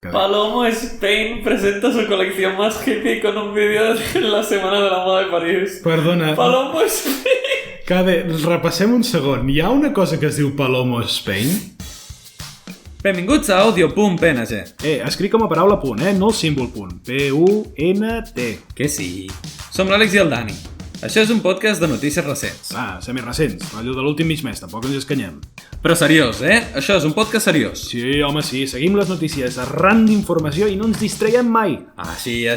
Palomo Spain presenta su colección más hippie con un vídeo de la Setmana de la Moda de París. Perdona. Palomo Spain. Cade, repassem un segon. Hi ha una cosa que es diu Palomo Spain? Benvinguts a audio.png. Escric com a paraula punt, no el símbol punt. P-U-N-T. Que sí. Som l'Àlex i el Dani. Això és un podcast de notícies recents. Semi-recents. Allò de l'últim mig mes, tampoc ens escanyem. Però seriós, Això és un podcast seriós. Sí, home, sí. Seguim les notícies arran d'informació i no ens distraiem mai. Així.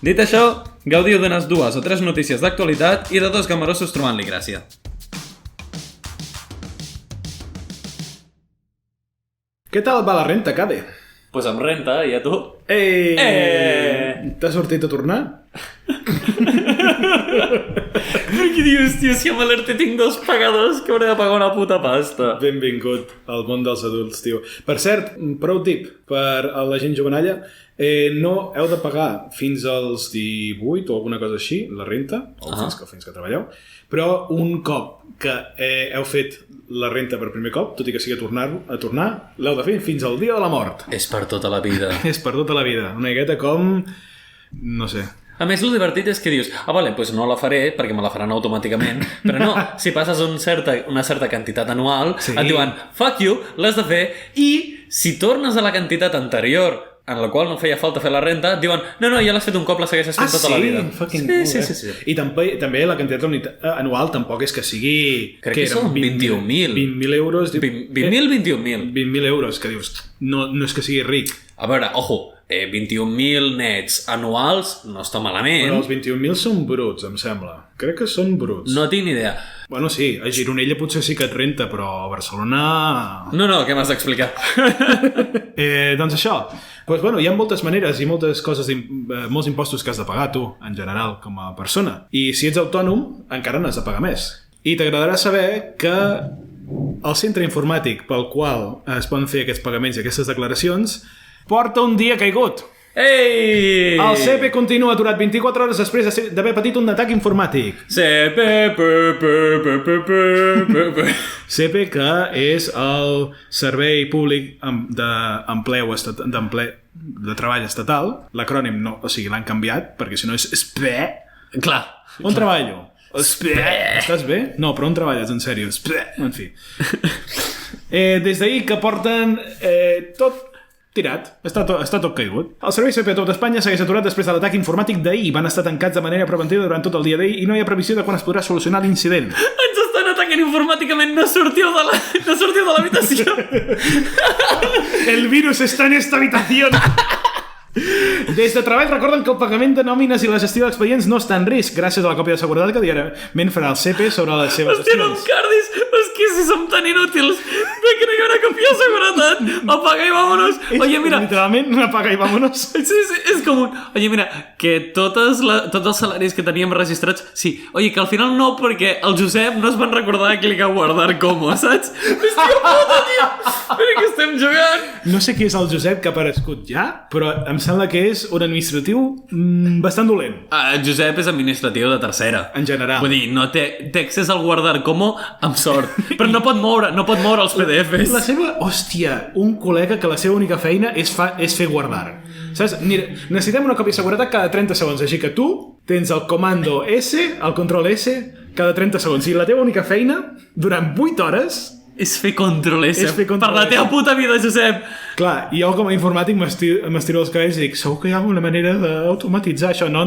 Dit això, gaudiu d'unes 2 o 3 notícies d'actualitat i de 2 gamarossos trobant-li gràcia. Què tal va la renta, Cade? Pues amb renta, i a tu? T'ha sortit a tornar? Però què dius, tio? Si amb l'ERTE tinc 2 pagadors que hauré de pagar una puta pasta. Benvingut al món dels adults, tio. Per cert, prou tip per a la gent jovenalla, no heu de pagar fins als 18 o alguna cosa així, la renta, o fins que treballeu, però un cop que heu fet la renta per primer cop, tot i que sigui a tornar, l'heu de fer fins al dia de la mort. És per tota la vida. És per tota la vida. Una miqueta com... no sé... A més, el divertit és que dius, vale, pues no la faré perquè me la faran automàticament, però no, si passes una certa quantitat anual, sí. Et diuen, fuck you, l'has de fer, i si tornes a la quantitat anterior en la qual no feia falta fer la renta, et diuen, no, ja l'has fet un cop, la segueixes fent tota la vida. Sí. I també la quantitat anual tampoc és que sigui... Crec que són 21.000. 20.000 euros. 20.000. 20.000 euros, que dius, no és que sigui ric. A veure, ojo, 21.000 nets anuals no està malament. Però els 21.000 són bruts, em sembla. Crec que són bruts. No tinc ni idea. Bueno, sí, a Gironella potser sí que et renta, però a Barcelona... No, què m'has d'explicar? Doncs això. Pues, bueno, hi ha moltes maneres i moltes coses, molts impostos que has de pagar tu, en general, com a persona. I si ets autònom, encara n'has de pagar més. I t'agradarà saber que el centre informàtic pel qual es poden fer aquests pagaments i aquestes declaracions porta un dia caigut. Ei! El CP continua aturat 24 hores després d'haver patit un atac informàtic. CP, que és el Servei Públic de Treball Estatal. L'acrònim no, o sigui, l'han canviat, perquè si no és SPE. Clar. On treballo? SPE. Estàs bé? No, però on treballes, en sèrio? SPE. En fi. Des d'ahir que porten tot tirat, està tot caigut. El servei CP a tot Espanya segueix aturat després de l'atac informàtic d'ahir. Van estar tancats de manera preventiva durant tot el dia d'ahir i no hi ha previsió de quan es podrà solucionar l'incident. Ens estan atacant informàticament, no sortiu de l'habitació. El virus està en esta habitación. Des de Treball recorden que el pagament de nòmines i la gestió d'expedients no està en risc gràcies a la còpia de seguretat que diàriament farà el CP sobre les seves gestions. Hòstia, no em cardis, és que si som tan inútils de que no hi ha una còpia de seguretat, apaga i vámonos. Oye, mira... Literalment, apaga i vámonos. Sí, és com un... Oye, mira, que tots els salaris que teníem registrats... Sí, oye, que al final no, perquè el Josep no es van recordar de clicar guardar com, saps? Hòstia puta, tio! Però que estem jugant! No sé qui és el Josep que ha aparegut ja, però em sembla que és un administratiu bastant dolent. El Josep és administratiu de tercera. En general. Vull dir, no té accés al guardar com amb sort. Però no pot moure els PDFs. La seva... Hòstia, un col·lega que la seva única feina és fer guardar. Saps? Necessitem una còpia de seguretat cada 30 segons, així que tu tens el comando S, el control S, cada 30 segons. I la teva única feina, durant 8 hores... És fer control S. Per la teva puta vida, Josep. Clar, i jo com a informàtic m'estiro els cabells i dic, segur que hi ha una manera d'automatitzar això. No.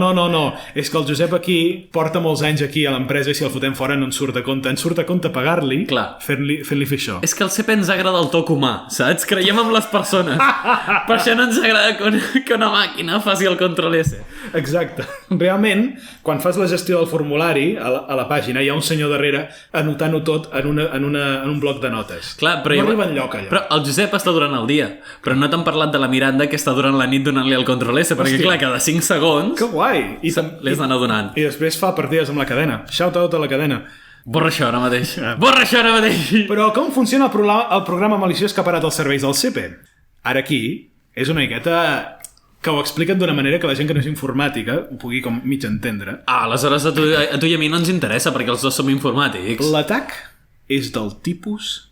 És que el Josep aquí porta molts anys aquí a l'empresa i si el fotem fora no ens surt a compte. Ens surt a compte pagar-li fent-li fer això. És que al CP ens agrada el toc humà, saps? Creiem en les persones. Per això no ens agrada que una màquina faci el control S. Exacte. Realment, quan fas la gestió del formulari a la pàgina, hi ha un senyor darrere anotant-ho tot en un bloc de notes. Clar, però no arriba enlloc allò. Però el Josep està durant el dia. Però no t'han parlat de la Miranda que està durant la nit donant-li el control S, perquè clar, cada 5 segons que guai! L'has d'anar donant. I després fa partides amb la cadena. Shout out a la cadena. Borra això ara mateix. Però com funciona el programa maliciós que ha parat els serveis del CP? Ara aquí és una miqueta que ho expliquen d'una manera que la gent que no és informàtica ho pugui com mig entendre. Aleshores a tu i a mi no ens interessa, perquè els dos som informàtics. L'atac és del tipus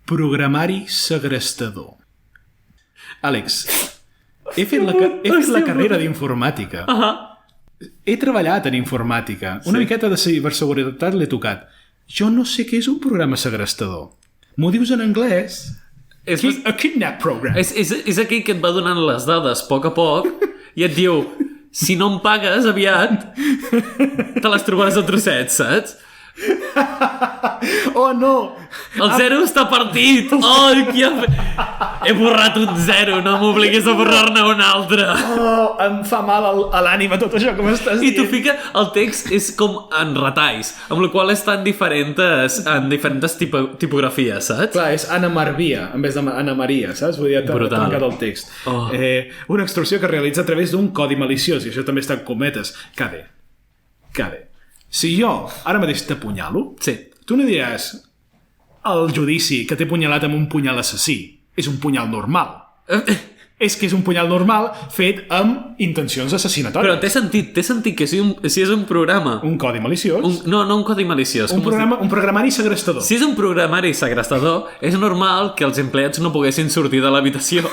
programari segrestador. Àlex, he fet la carrera d'informàtica. He treballat en informàtica. Una miqueta de ciberseguretat l'he tocat. Jo no sé què és un programa segrestador. M'ho dius en anglès? A kidnap program. És aquell que et va donant les dades a poc i et diu, si no em pagues aviat, te les trobaràs a trossets, saps? Oh, no! El 0 està partit! Oh, he borrat un 0, no m'obliguis a borrar-ne un altre. Oh, em fa mal a l'ànima tot això que m'estàs dient. I tu fica, el text és com en retalls, amb la qual està en diferents tipografies, saps? Clar, és Anna Marvia, en vez d'Anna Maria, saps? Vull dir, t'ha tancat el text. Una extorsió que realitza a través d'un codi maliciós, i això també està en cometes. Cade. Si jo ara mateix t'apunyalo, tu no diràs el judici que t'he punyalat amb un punyal assassí és un punyal normal. És que és un punyal normal fet amb intencions assassinatòries. Però té sentit que si és un programa... Un codi maliciós. No un codi maliciós. Un programari segrestador. Si és un programari segrestador, és normal que els empleats no poguessin sortir de l'habitació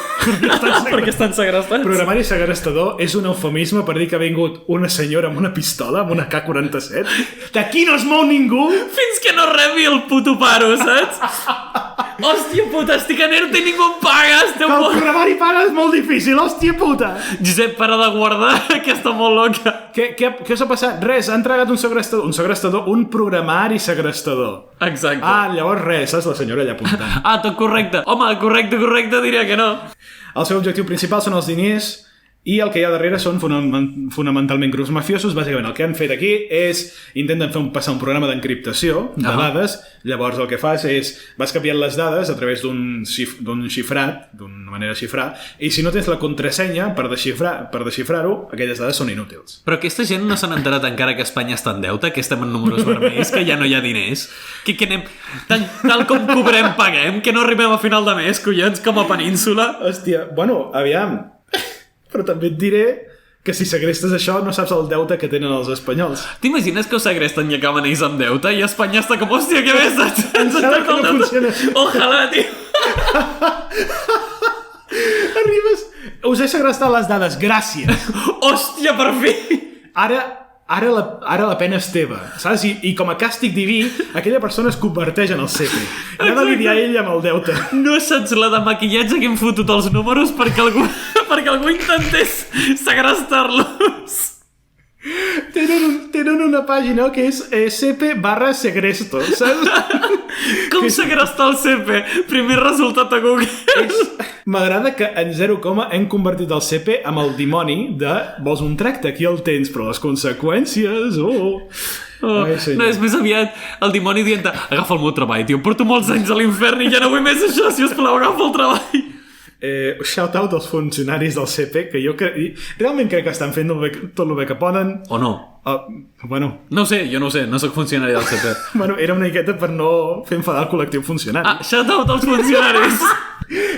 perquè estan segrestats. Programari segrestador és un eufemisme per dir que ha vingut una senyora amb una pistola, amb una K-47. D'aquí no es mou ningú! Fins que no rebi el puto paro, saps? Hòstia puta, estic en ERTE i ningú em paga! Que el programari paga és molt difícil, hòstia puta! Josep, para de guardar, que està molt loca. Què us ha passat? Res, ha entregat un segrestador, un programari segrestador. Exacte. Llavors res, saps? La senyora allà apuntant. Tot correcte. Home, correcte, diria que no. El seu objectiu principal són els diners i el que hi ha darrere són fonamentalment grups mafiosos. Bàsicament el que han fet aquí és intenten passar un programa d'encriptació de dades. Llavors el que fas és vas canviant les dades a través d'un xifrat, d'una manera de xifrar, i si no tens la contrasenya per desxifrar-ho, aquelles dades són inútils. Però aquesta gent no s'han enterat encara que Espanya està en deute, que estem en números vermells, que ja no hi ha diners, que anem tal com cobrem paguem, que no arribem a final de mes, collons, com a península. Hòstia, bueno, aviam. Però també et diré que si segrestes això no saps el deute que tenen els espanyols. T'imagines que ho segresten i acaben ells amb deute i Espanya està com, hòstia, que bé, saps? Ens sembla que no funciona. Ojalà, tio. Arribes... Us he segrestat les dades, gràcies. Hòstia, per fi. Ara la pena és teva, saps? I com a càstig diví, aquella persona es converteix en el CP. I ha de lidiar ell amb el deute. No saps la de maquillatge que hem fotut els números perquè algú intentés segrestar-los. Tenen una pàgina que és CP/segresto, saps? Com segrestar el CP? Primer resultat a Google. M'agrada que en 0, hem convertit el CP amb el dimoni de vols un tracte, aquí el tens, però les conseqüències... No, és més aviat el dimoni dient agafa el meu treball, tio, porto molts anys a l'infern i ja no vull més això, si us plau, agafa el treball. Shout out als funcionaris del CP, que jo realment crec que estan fent tot el bé que poden. O no? Bueno. No ho sé, jo no ho sé, no soc funcionari del CP. Bueno, era una miqueta per no fer enfadar el col·lectiu funcionari. Shout out als funcionaris.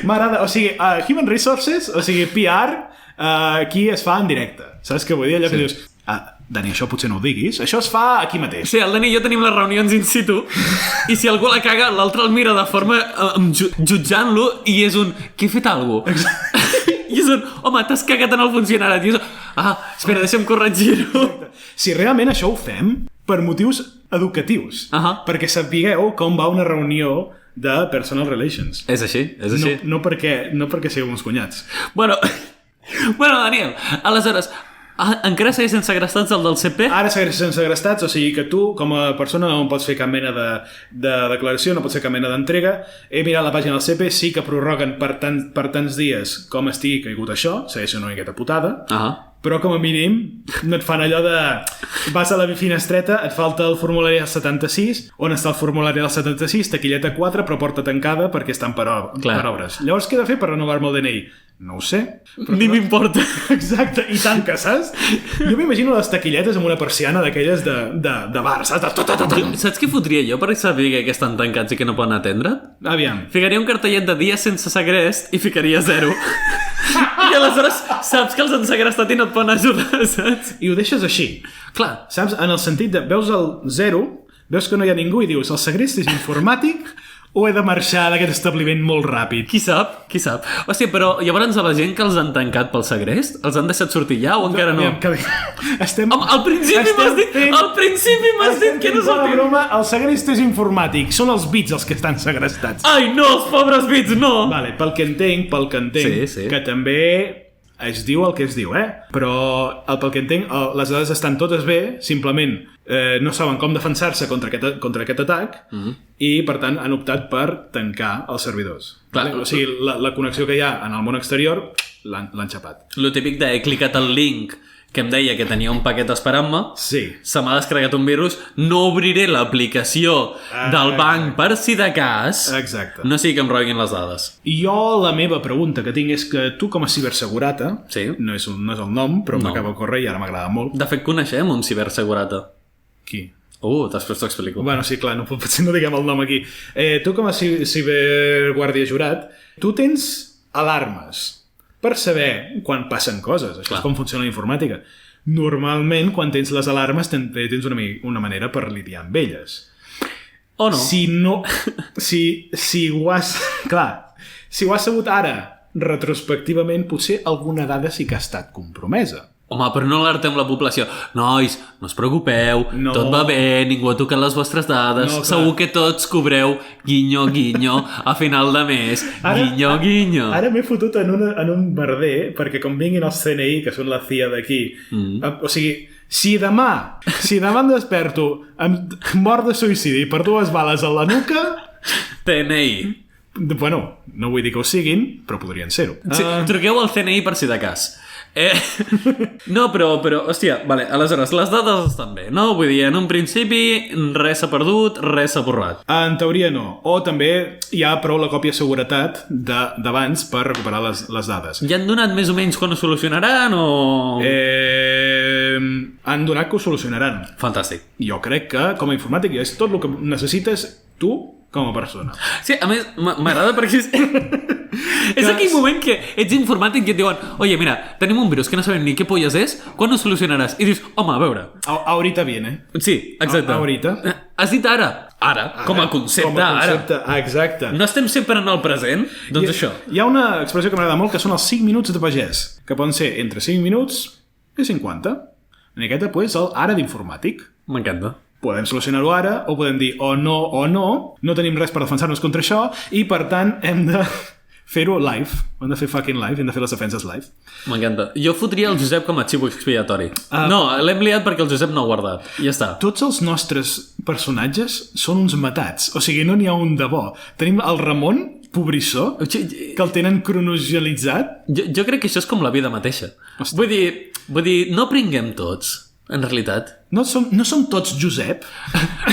M'agrada, o sigui, Human Resources, o sigui, PR, aquí es fa en directe. Saps què vull dir? Allò que dius... Dani, això potser no ho diguis. Això es fa aquí mateix. Sí, el Dani i jo tenim les reunions in situ i si algú la caga, l'altre el mira de forma jutjant-lo i és un... Que he fet alguna cosa? I és un... Home, t'has cagat en el funcionari. I és un... Espera, deixa'm corregir-ho. Si realment això ho fem per motius educatius, perquè sapigueu com va una reunió de personal relations. És així, és així. No perquè sigueu uns cunyats. Bueno, Daniel, aleshores... encara segueixen segrestats el del CP? Ara segueixen segrestats, o sigui que tu com a persona no pots fer cap mena de declaració, no pots fer cap mena d'entrega. He mirat la pàgina del CP, sí que prorroguen per tants dies com estigui caigut això, segueixen una miqueta putada, però com a mínim no et fan allò de... Vas a la finestreta, et falta el formulari del 76, on està el formulari del 76, taquilleta 4, però porta tancada perquè estan per obres. Llavors què he de fer per renovar-me el DNI? No ho sé. Ni m'importa. Exacte, i tanca, saps? Jo m'imagino les taquilletes amb una persiana d'aquelles de bar, saps? Saps què fotria jo per saber que estan tancats i que no poden atendre? Aviam. Ficaria un cartellet de dies sense segrest i ficaria 0. I aleshores saps que els han segrestat i no et poden ajudar, saps? I ho deixes així. Clar. Saps? En el sentit de... Veus el 0, veus que no hi ha ningú i dius el segrest és informàtic o he de marxar d'aquest establiment molt ràpid? Qui sap? Qui sap? Hòstia, però llavors a la gent que els han tancat pel segrest, els han deixat sortir ja o encara no? Estem... Home, al principi m'has dit que no sortim. sortim. Broma, el segrest és informàtic, són els bits els que estan segrestats. Ai, no, els pobres bits, no! Vale, pel que entenc, Sí. que també es diu el que es diu, però pel que entenc, les dades estan totes bé, simplement no saben com defensar-se contra aquest atac i, per tant, han optat per tancar els servidors. Clar. Vale? O sigui, la connexió que hi ha en el món exterior l'han xapat. Lo típic de he clicat el link que em deia que tenia un paquet esperant-me, Sí. se m'ha descarregat un virus, no obriré l'aplicació del banc per si de cas, Exacte. no sigui que em roguin les dades. I jo la meva pregunta que tinc és que tu com a cibersegurata, Sí. no és el nom, però No. m'acaba de córrer i ara m'agrada molt. De fet, coneixem un cibersegurata. Qui? Després t'ho explico. Bueno, sí, clar, potser no diguem el nom aquí. Tu com a ciberguàrdia jurat, tu tens alarmes per saber quan passen coses. Això Clar. és com funciona la informàtica. Normalment, quan tens les alarmes, tens una manera per lidiar amb elles. O no? Si no... Si ho has... Clar, si ho has sabut ara, retrospectivament, potser alguna dada sí que ha estat compromesa. Home, però no alertem la població. Nois, no us preocupeu, No. tot va bé, ningú ha tocat les vostres dades, No, clar. segur que tots cobreu guinyo, guinyo, a final de mes, guinyo, guinyo. Ara m'he fotut en un merder, perquè com vinguin els CNI, que són la CIA d'aquí, o sigui, si demà em desperto amb mort de suïcidi per 2 bales a la nuca, TNI. bueno, no vull dir que ho siguin, però podrien ser-ho. Sí, truqueu al CNI per si de cas. No, però, hòstia, vale, aleshores, les dades estan bé, no? Vull dir, en un principi, res s'ha perdut, res s'ha borrat. En teoria no. O també hi ha prou la còpia de seguretat d'abans per recuperar les dades. Ja han donat més o menys quan ho solucionaran o... Han donat que ho solucionaran. Fantàstic. Jo crec que, com a informàtic, és tot el que necessites tu com a persona. Sí, a més, m'agrada perquè és aquell moment que ets informàtic i et diuen oye, mira, tenim un virus que no sabem ni què polles és, quan ho solucionaràs? I dius, home, a veure. Ahorita viene. Sí, exacte. Ahorita. Has dit ara. Ara, com a concepte, ara. Exacte. No estem sempre en el present? Doncs això. Hi ha una expressió que m'agrada molt, que són els 5 minuts de pagès, que poden ser entre 5 minuts i 50. En aquest, pues, el ara d'informàtic. M'encanta. Podem solucionar-ho ara, o podem dir o no tenim res per defensar-nos contra això, i per tant hem de fer-ho live. Hem de fer fucking live, hem de fer les defenses live. M'encanta. Jo fotria el Josep com a xivo expiatori. No, l'hem liat perquè el Josep no ha guardat. I ja està. Tots els nostres personatges són uns matats. O sigui, no n'hi ha un de bo. Tenim el Ramon, pobrissó, que el tenen cronologialitzat. Jo crec que això és com la vida mateixa. Vull dir, no pringuem tots, en realitat. No som tots Josep?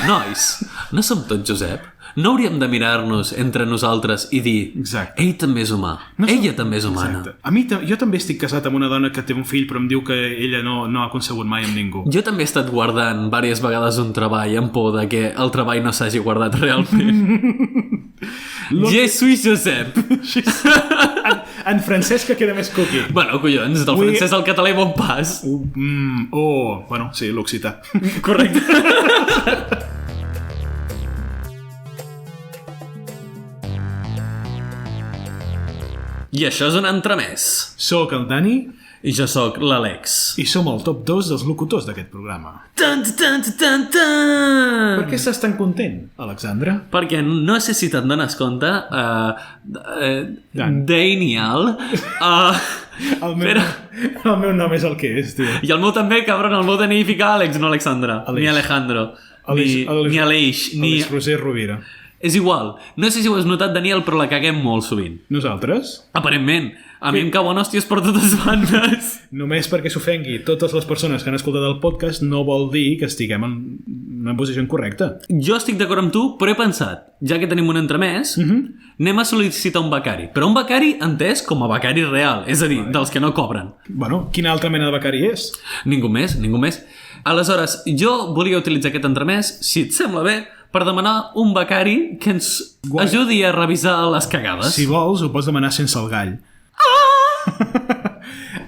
Nois, no som tots Josep. No hauríem de mirar-nos entre nosaltres i dir Exacte. ell també és humà, ella també és humana. Exacte. Jo també estic casat amb una dona que té un fill però em diu que ella no ha concebut mai amb ningú. Jo també he estat guardant diverses vegades un treball amb por de que el treball no s'hagi guardat realment. Je suis Josep. En francès que queda més cookie. Bueno, collons, del francès al català i bon pas. Bueno, sí, l'occità. Correcte. I això és un entremès. Soc el Dani I jo sóc l'Àlex. i som el top 2 dels locutors d'aquest programa. Tan, tan, tan, tan. Per què estàs tan content, Alexandra? Perquè no sé si te'n dones compte, Daniel, El meu nom és el que és, tio. i el meu també, cabron, el meu DNI fica Àlex, no Alexandra, Aleix. ni Alejandro, Aleix. ni Aleix, ni... Aleix Roser Rovira. És igual. No sé si ho has notat, Daniel, però la caguem molt sovint. Nosaltres? Aparentment. A mi em cauen hòsties per totes bandes. Només perquè s'ofengui totes les persones que han escoltat el podcast no vol dir que estiguem en una posició incorrecta. Jo estic d'acord amb tu, però he pensat, ja que tenim un entremès, anem a sol·licitar un becari. Però un becari entès com a becari real, és a dir, dels que no cobren. Bueno, quina altra mena de becari és? Ningú més, ningú més. Aleshores, jo volia utilitzar aquest entremès, si et sembla bé, per demanar un becari que ens ajudi a revisar les cagades. Si vols, ho pots demanar sense el gall.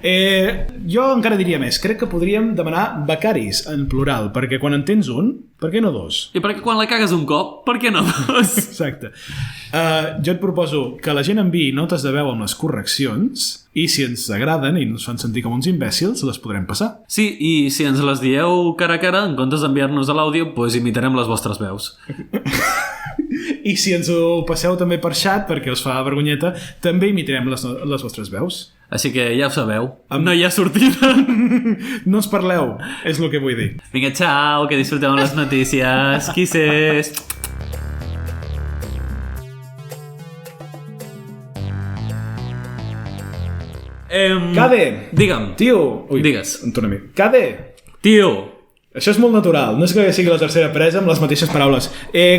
Jo encara diria més. Crec que podríem demanar becaris en plural, perquè quan en tens un, per què no dos? I perquè quan la cagues un cop, per què no dos? Exacte. Jo et proposo que la gent enviï notes de veu amb les correccions i si ens agraden i ens fan sentir com uns imbècils, les podrem passar. Sí, i si ens les dieu cara a cara, en comptes d'enviar-nos a l'àudio, doncs imitarem les vostres veus. I si ens ho passeu també per xat, perquè us fa vergonyeta, també imitarem les vostres veus. Així que ja ho sabeu, no hi ha sortida. No us parleu, és el que vull dir. Vinga, xau, que disfruteu amb les notícies. Kisses. Cade! Digue'm. Tio! Ui, Digues. em torna a mi. Cade! Tio. Això és molt natural, no és que sigui la tercera presa amb les mateixes paraules.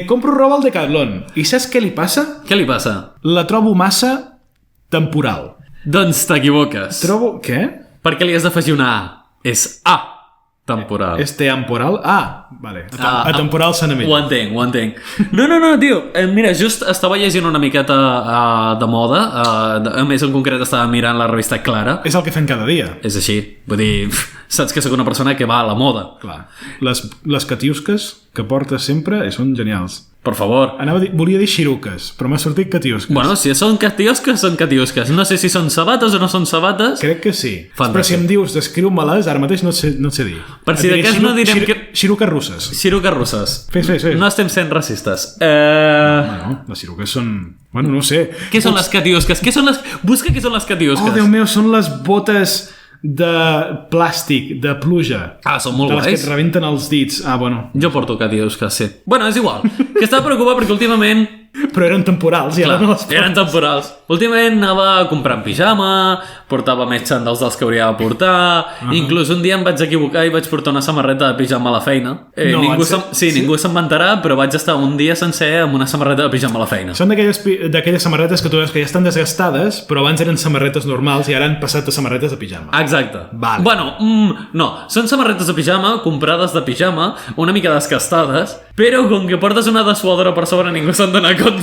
Compro roba al Decathlon i saps què li passa? Què li passa? La trobo massa temporal. Doncs t'equivoques. Trobo... Què? Perquè li has d'afegir una A. És A. Temporal. És temporal? Ah, vale. Atemporal sanament. Ho entenc. No, tio. Mira, just estava llegint una miqueta de moda. A més, en concret estava mirant la revista Clara. És el que fem cada dia. És així. Vull dir, saps que sóc una persona que va a la moda. Clar. Les catiusques que portes sempre són genials. Per favor. Volia dir xiruques, però m'ha sortit catiusques. Bueno, si són catiusques, són catiusques. No sé si són sabates o no són sabates. Crec que sí. Fantàstic. Però si em dius descriu-me-les, ara mateix no et sé dir. Per si de cas no direm que... Xiruques russes. Xiruques russes. Fes. No estem sent racistes. Bueno, les xiruques són... Bueno, no sé. Què són les catiusques? Busca què són les catiusques. Oh, Déu meu, són les botes de plàstic, de pluja. Ah, són molt guais. De les guais. que et rebenten els dits. Ah, bueno. Jo porto catiusques, sí. Bueno, és igual. Que estava preocupat perquè últimament... Però eren temporals, i ara no les portes. Eren temporals. Últimament anava comprant pijama, portava més xandals dels que hauria de portar, inclús un dia em vaig equivocar i vaig portar una samarreta de pijama a la feina. Ningú se'n va enterar, però vaig estar un dia sencer amb una samarreta de pijama a la feina. Són d'aquelles samarretes que tu veus que ja estan desgastades, però abans eren samarretes normals i ara han passat a samarretes de pijama. Exacte. Vale. Bueno, no, són samarretes de pijama, comprades de pijama, una mica desgastades, però com que portes una dessuadora per sobre ningú se'n dona compte.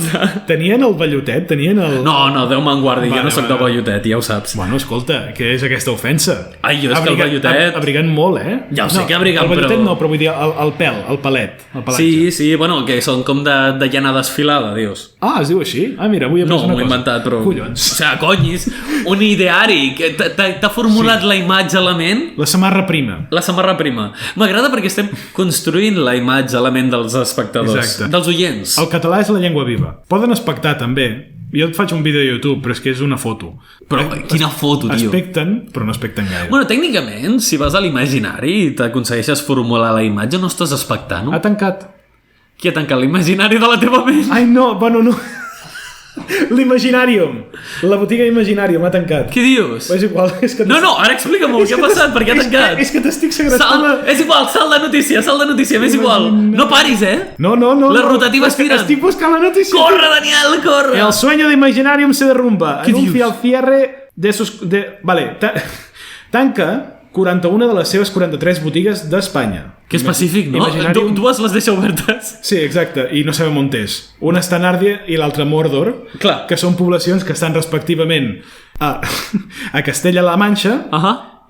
Tenien el vellotet? Tenien el... No, Déu me'n guardi, jo no soc de vellotet, ja ho saps. Bueno, escolta, què és aquesta ofensa? Ai, jo és que el vellotet... Abrigant molt, Ja ho sé que abrigant, però... El vellotet però... no, però vull dir el pèl, el palet, el pelatge. Sí, bueno, que són com de llana desfilada, dius. Ah, es diu així? Ah, mira, avui he après una cosa. No, m'ho he inventat, però... Collons. O sigui, conyis, un ideari, que t'ha formulat la imatge a la ment... La samarra prima. La samarra prima. M'agrada perquè estem construint la imatge a la ment dels espectadors. Exacte. Dels oients. El català és la llengua viva. Poden expectar, també. Jo et faig un vídeo a YouTube, però és que és una foto. Però quina foto, tio. Expecten, però no expecten gaire. Bueno, tècnicament, si vas a l'imaginari i t'aconsegueixes formular la imatge, no estàs expectant, no? Ha tancat. Qui ha tancat l'imaginari de la teva ment? Ai, no, bueno, no. L'Imaginàrium. La botiga Imaginàrium ha tancat. Què dius? És igual, és que... No, ara explica'm què ha passat, per què ha tancat. És que t'estic segrestant. És igual, salt de notícia, m'és igual. No paris, No. Les rotatives tiren. Estic buscant la notícia. Corre, Daniel, corre. El sueño de Imaginàrium se derrumba. Què dius? Anuncia el cierre de... Vale, tanca 41 de les seves 43 botigues d'Espanya. Que específic, no? Dues les deixa obertes. Sí, exacte, i no sabem on és. Una està a Nàrdia i l'altra a Mordor, clar, que són poblacions que estan respectivament a Castella-La Manxa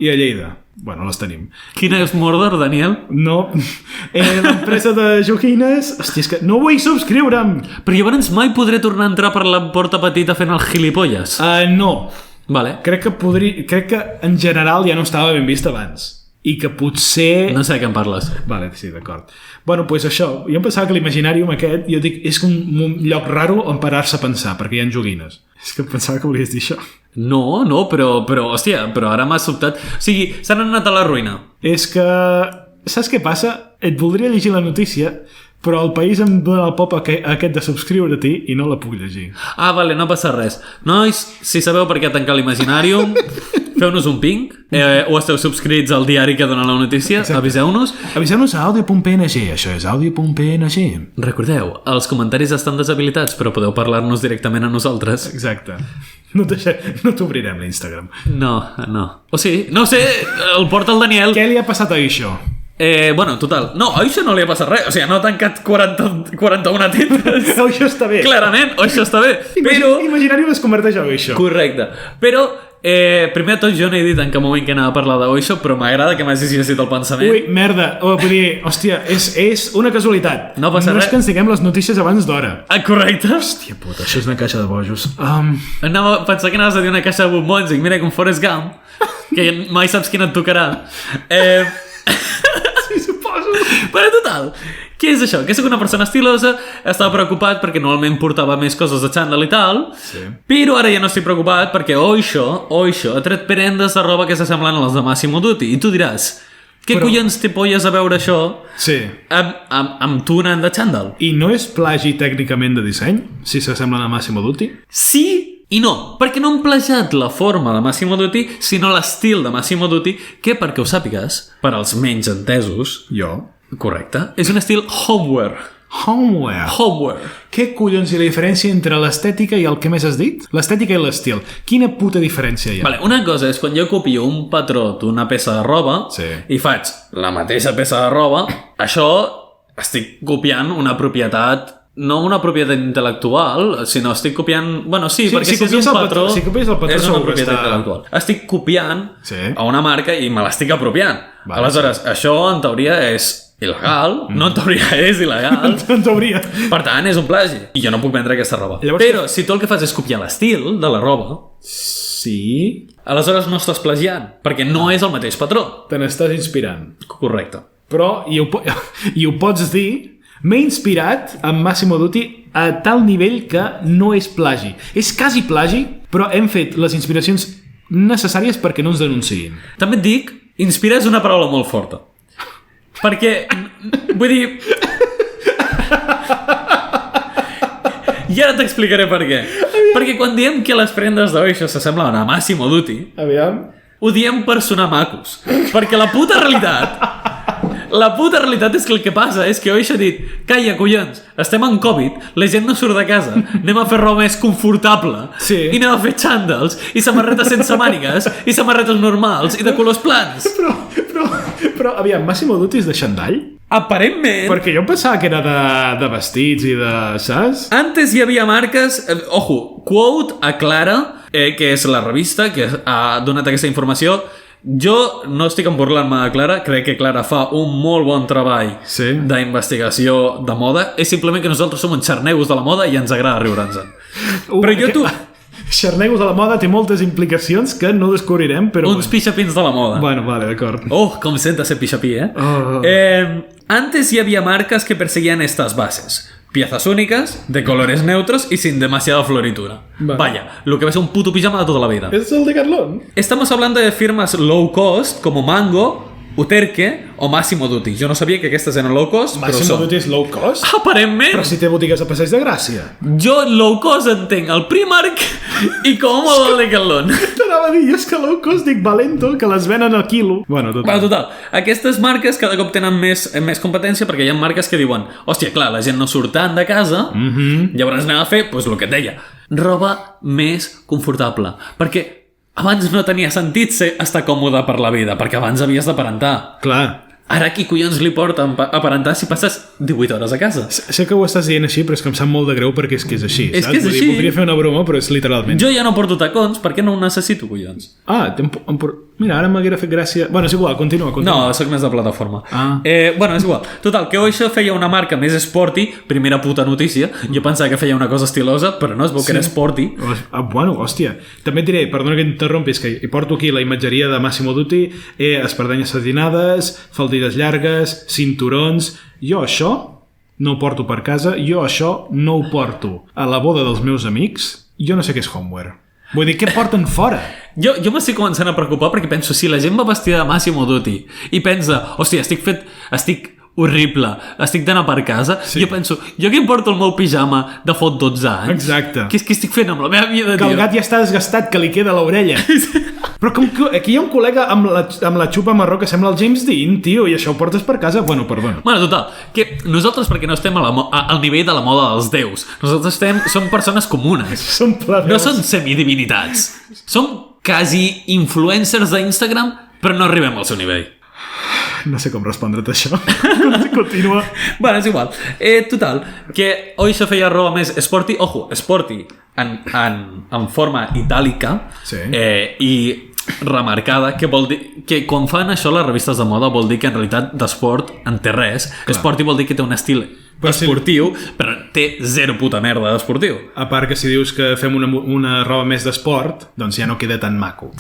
i a Lleida. Bueno, les tenim. Quina és Mordor, Daniel? No, l'empresa de joguines... Hòstia, és que no vull subscriure'm! Però llavors mai podré tornar a entrar per la porta petita fent el gilipolles? No. Vale. Crec que en general ja no estava ben vist abans. I que potser... No sé de què em parles. Vale, sí, d'acord. Bueno, doncs això. Jo em pensava que l'Imaginàrium aquest, jo dic, és un lloc raro on parar-se a pensar, perquè hi ha joguines. És que pensava que volies dir això. No, però, hòstia, però ara m'ha sobtat. O sigui, s'han anat a la ruïna. És que... Saps què passa? Et voldria llegir la notícia, però el país em dona el pop aquest de subscriure-t'hi i no la puc llegir. Ah, vale, no passa res. Nois, si sabeu per què tancar l'Imaginàrium, feu-nos un ping, o esteu subscrits al diari que dona la notícia, aviseu-nos. Aviseu-nos a audio.png, això és audio.png. Recordeu, els comentaris estan deshabilitats, però podeu parlar-nos directament a nosaltres. Exacte. No t'obrirem l'Instagram. No. O sigui, no sé, el porta el Daniel. Què li ha passat a això? Bueno, total. No, a això no li ha passat res. O sigui, no ha tancat 41 tintes. Això està bé. Clarament, això està bé. Però... Imaginàrium es converteix a això. Correcte. Però Primer de tot, jo no he dit en cap moment que anava a parlar d'Oixo, però m'agrada que m'hagis llegit el pensament. Ui, merda. Vull dir, hòstia, és una casualitat. No passa res. No és que ens diguem les notícies abans d'hora. Correcte. Hòstia puta, això és una caixa de bojos. Anava a pensar que anaves a dir una caixa de bombons i mira com Forrest Gump, que mai saps quina et tocarà. Sí, suposo. Però total, què és això? Que soc una persona estilosa, estava preocupat perquè normalment portava més coses de xandall i tal, però ara ja no estic preocupat perquè Oixo ha tret prendes de roba que s'assemblen a les de Massimo Dutti. I tu diràs, què collons té polles a veure això amb tu anant de xandall? I no és plagi tècnicament de disseny, si s'assemblen a Massimo Dutti? Sí i no, perquè no han plagiat la forma de Massimo Dutti, sinó l'estil de Massimo Dutti, que, perquè ho sàpigues, per als menys entesos... Jo? Correcte. És un estil homeware. Homeware. Què collons hi ha la diferència entre l'estètica i el que més has dit? L'estètica i l'estil. Quina puta diferència hi ha? Vale, una cosa és quan jo copio un patró d'una peça de roba i faig la mateixa peça de roba, això estic copiant una propietat, no una propietat intel·lectual, sinó estic copiant... Bueno, sí, perquè si és un patró, si copies el patró és una propietat intel·lectual. Estic copiant a una marca i me l'estic apropiant. Aleshores, això en teoria és il·legal, no en teoria és il·legal. En teoria. Per tant, és un plagi. I jo no puc vendre aquesta roba. Llavors, però si tu el que fas és copiar l'estil de la roba... Sí... Aleshores no estàs plagiant, perquè no és el mateix patró. Te n'estàs inspirant. Correcte. Però, i ho pots dir, m'he inspirat amb Massimo Dutti a tal nivell que no és plagi. És quasi plagi, però hem fet les inspiracions necessàries perquè no ens denunciïn. També et dic, inspirar és una paraula molt forta. Perquè, vull dir... I ara t'explicaré per què. Perquè quan diem que les prendes d'Oixo s'assemblen a Massimo Dutti, ho diem per sonar macos. Perquè la puta realitat és que el que passa és que Oixo ha dit, calla, collons, estem en Covid, la gent no surt de casa, anem a fer roba més confortable i anem a fer xandalls i samarretes sense mànigues i samarretes normals i de colors plans. Però, aviam, Massimo Dutti és de xandall? Aparentment. Perquè jo pensava que era de vestits i de... saps? Antes hi havia marques... Ojo, Quote a Clara, que és la revista que ha donat aquesta informació. Jo no estic burlant-me de Clara, crec que Clara fa un molt bon treball d'investigació de moda. És simplement que nosaltres som uns xarnegos de la moda i ens agrada riure'ns-en. Però jo Xarnegos de la moda té moltes implicacions que no descobrirem, però... Uns pixapins de la moda. Bueno, vale, d'acord. Oh, com senta ser pixapí, Antes hi havia marcas que perseguían estas bases. Piezas únicas, de colores neutros y sin demasiada floritura. Vaya, lo que va a ser un puto pijama de toda la vida. ¿Es el Decathlon? Estamos hablando de firmas low cost como Mango, Uterque o Massimo Dutti. Jo no sabia que aquestes eren low cost, però Massimo Dutti és low cost? Aparentment! Però si té botigues a Passeig de Gràcia. Jo low cost entenc el Primark i com el Decathlon. T'anava a dir, jo és que low cost dic Valento, que les venen al quilo. Bueno, total. Aquestes marques cada cop tenen més competència perquè hi ha marques que diuen, hòstia, clar, la gent no surt tant de casa, llavors anem a fer, doncs el que et deia, roba més confortable. Perquè abans no tenia sentit estar còmode per la vida, perquè abans havies d'aparentar. Clar. Ara qui collons li porta a aparentar si passes 18 hores a casa? Sé que ho estàs dient així, però és que em sap molt de greu perquè és que és així. És que és així. Voldria fer una broma, però és literalment. Jo ja no porto tacons, perquè no ho necessito, collons. Mira, ara m'haguera fet gràcia... Bueno, és igual, continua. No, soc més de plataforma. Bueno, és igual. Total, que Oixo feia una marca més sporty, primera puta notícia. Jo pensava que feia una cosa estilosa, però no, es veu que era sporty. Bueno, hòstia. També et diré, perdona que interrompis, que hi porto aquí la imatgeria de Massimo Dutti, espardenyes satinades, faldilles llargues, cinturons... Jo això no ho porto per casa, jo això no ho porto a la boda dels meus amics. Jo no sé què és homeware. Vull dir, què porten fora? Jo m'estic començant a preocupar perquè penso, si la gent va vestida de Massimo Dutti i pensa, hòstia, estic horrible, estic d'anar per casa, jo penso, jo que em porto el meu pijama de fot 12 anys? Exacte. Què estic fent amb la meva vida, que el gat ja està desgastat, que li queda l'orella. Però com que aquí hi ha un col·lega amb la xupa marró que sembla el James Dean, tio, i això ho portes per casa? Bueno, perdona. Bueno, total, que nosaltres, perquè no estem al nivell de la moda dels déus, nosaltres som persones comunes. Som plebeus. No som semidivinitats. Som quasi influencers d'Instagram, però no arribem al seu nivell. No sé com respondre't això. Continua. Bueno, és igual. Total, que hoy se feia roba més sporty, ojo, sporty en forma itàlica Sí. I remarcada, que vol dir que quan fan això les revistes de moda vol dir que en realitat d'esport en té res. Sporty vol dir que té un estil esportiu, però té zero puta merda d'esportiu. A part que si dius que fem una roba més d'esport, doncs ja no queda tan maco.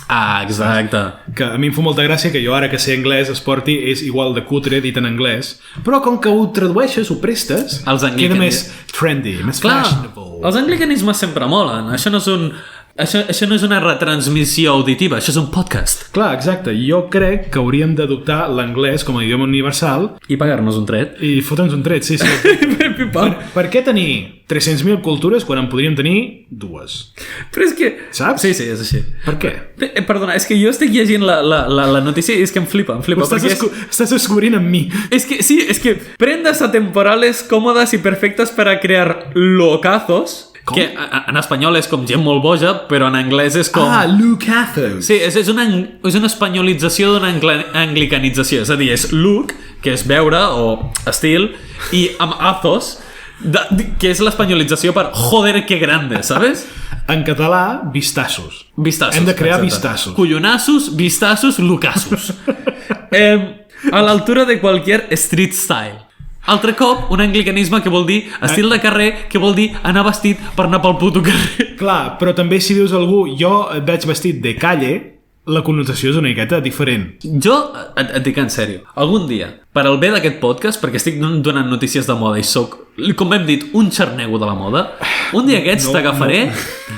Exacte. Que a mi em fa molta gràcia que jo ara que sé anglès, sporty és igual de cutre dit en anglès, però com que ho tradueixes, ho prestes, queda més trendy, més fashionable. Els anglicanismes sempre molen. Això no és una retransmissió auditiva, això és un podcast. Clar, exacte. Jo crec que hauríem d'adoptar l'anglès com a idioma universal I pagar-nos un tret. i fotre'ns un tret, sí. Per què tenir 300.000 cultures quan en podríem tenir 2? Però és que... Saps? Sí, és així. Per què? Perdona, és que jo estic llegint la notícia i és que em flipa. Estàs descobrint amb mi. Es que prendas atemporales cómodas y perfectas para crear locazos. Com? Que en espanyol és com gent molt boja, però en anglès és com... Lucazos. Sí, és una espanyolització d'una anglicanització. És a dir, és look, que és veure o estil, i amb athos, que és l'espanyolització per joder que grande, ¿sabes? En català, vistassos. Vistassos. Hem de crear exacte. vistassos. Collonassos, vistassos, lucassos. A l'altura de qualsevol street style. Altre cop, un anglicanisme que vol dir estil de carrer, que vol dir anar vestit per anar pel puto carrer. Clar, però també si dius a algú jo et veig vestit de calle, la connotació és una miqueta diferent. Jo et dic en sèrio, algun dia, per al bé d'aquest podcast, perquè estic donant notícies de moda i soc, com hem dit, un xarnego de la moda, un dia aquests t'agafaré